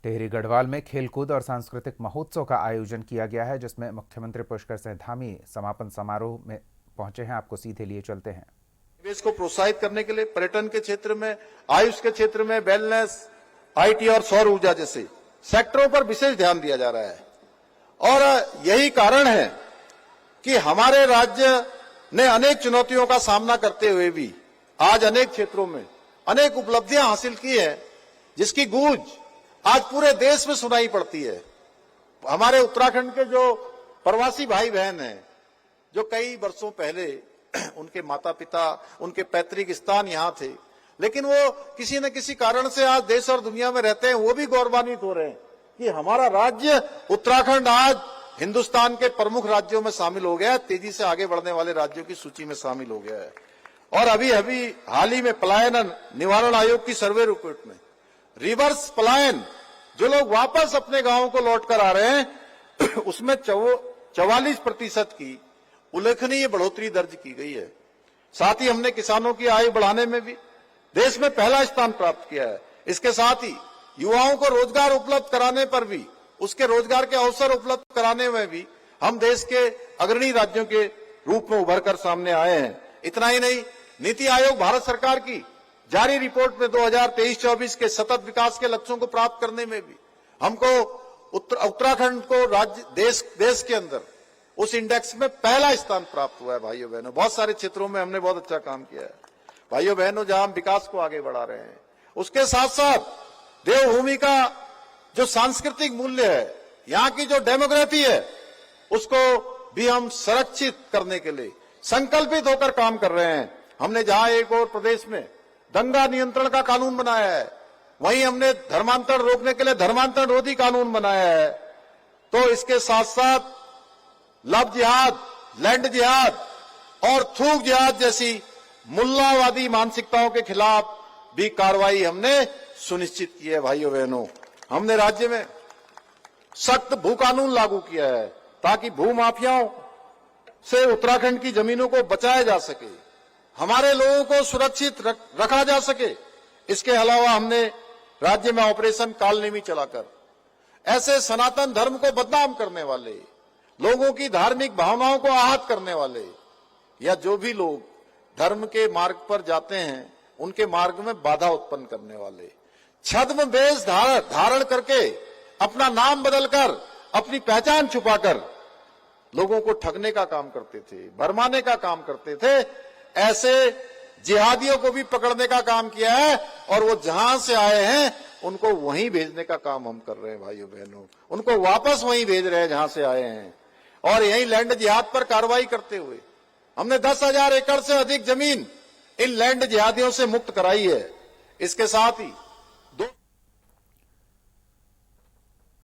टिहरी गढ़वाल में खेलकूद और सांस्कृतिक महोत्सव का आयोजन किया गया है, जिसमें मुख्यमंत्री पुष्कर सिंह धामी समापन समारोह में पहुंचे हैं। आपको सीधे लिए चलते हैं। निवेश को प्रोत्साहित करने के लिए पर्यटन के क्षेत्र में, आयुष के क्षेत्र में, वेलनेस, आईटी और सौर ऊर्जा जैसे सेक्टरों पर विशेष ध्यान दिया जा रहा है। और यही कारण है कि हमारे राज्य ने अनेक चुनौतियों का सामना करते हुए भी आज अनेक क्षेत्रों में अनेक उपलब्धियां हासिल की है, जिसकी गूंज आज पूरे देश में सुनाई पड़ती है। हमारे उत्तराखंड के जो प्रवासी भाई बहन हैं, जो कई वर्षों पहले उनके माता पिता, उनके पैतृक स्थान यहां थे, लेकिन वो किसी न किसी कारण से आज देश और दुनिया में रहते हैं, वो भी गौरवान्वित हो रहे हैं कि हमारा राज्य उत्तराखंड आज हिंदुस्तान के प्रमुख राज्यों में शामिल हो गया है, तेजी से आगे बढ़ने वाले राज्यों की सूची में शामिल हो गया है। और अभी हाल ही में पलायन निवारण आयोग की सर्वे रिपोर्ट में रिवर्स पलायन, जो लोग वापस अपने गांवों को लौटकर आ रहे हैं, उसमें 44% की उल्लेखनीय बढ़ोतरी दर्ज की गई है। साथ ही हमने किसानों की आय बढ़ाने में भी देश में पहला स्थान प्राप्त किया है। इसके साथ ही युवाओं को रोजगार उपलब्ध कराने पर भी, उसके रोजगार के अवसर उपलब्ध कराने में भी हम देश के अग्रणी राज्यों के रूप में उभर कर सामने आए हैं। इतना ही नहीं, नीति आयोग भारत सरकार की जारी रिपोर्ट में 2023-24 के सतत विकास के लक्ष्यों को प्राप्त करने में भी हमको उत्तराखंड को देश के अंदर उस इंडेक्स में पहला स्थान प्राप्त हुआ है। भाइयों बहनों, बहुत सारे क्षेत्रों में हमने बहुत अच्छा काम किया है। भाइयों बहनों, जहां हम विकास को आगे बढ़ा रहे हैं, उसके साथ साथ देवभूमि का जो सांस्कृतिक मूल्य है, यहाँ की जो डेमोग्राफी है, उसको भी हम संरक्षित करने के लिए संकल्पित होकर काम कर रहे हैं। हमने जहां एक और प्रदेश में दंगा नियंत्रण का कानून बनाया है, वहीं हमने धर्मांतरण रोकने के लिए धर्मांतरण रोधी कानून बनाया है। तो इसके साथ साथ लव जिहाद, लैंड जिहाद और थूक जिहाद जैसी मुल्लावादी मानसिकताओं के खिलाफ भी कार्रवाई हमने सुनिश्चित की है। भाइयों बहनों, हमने राज्य में सख्त भू कानून लागू किया है, ताकि भू माफियाओं से उत्तराखंड की जमीनों को बचाया जा सके, हमारे लोगों को सुरक्षित रखा जा सके। इसके अलावा हमने राज्य में ऑपरेशन कालनेमी चलाकर ऐसे सनातन धर्म को बदनाम करने वाले, लोगों की धार्मिक भावनाओं को आहत करने वाले, या जो भी लोग धर्म के मार्ग पर जाते हैं, उनके मार्ग में बाधा उत्पन्न करने वाले, छद्म वेश धारण करके अपना नाम बदलकर, अपनी पहचान छुपाकर लोगों को ठगने का काम करते थे, भरमाने का काम करते थे, ऐसे जिहादियों को भी पकड़ने का काम किया है। और वो जहां से आए हैं, उनको वहीं भेजने का काम हम कर रहे हैं। भाइयों बहनों, उनको वापस वहीं भेज रहे हैं जहां से आए हैं। और यही लैंड जिहाद पर कार्रवाई करते हुए हमने 10,000 एकड़ से अधिक जमीन इन लैंड जिहादियों से मुक्त कराई है। इसके साथ ही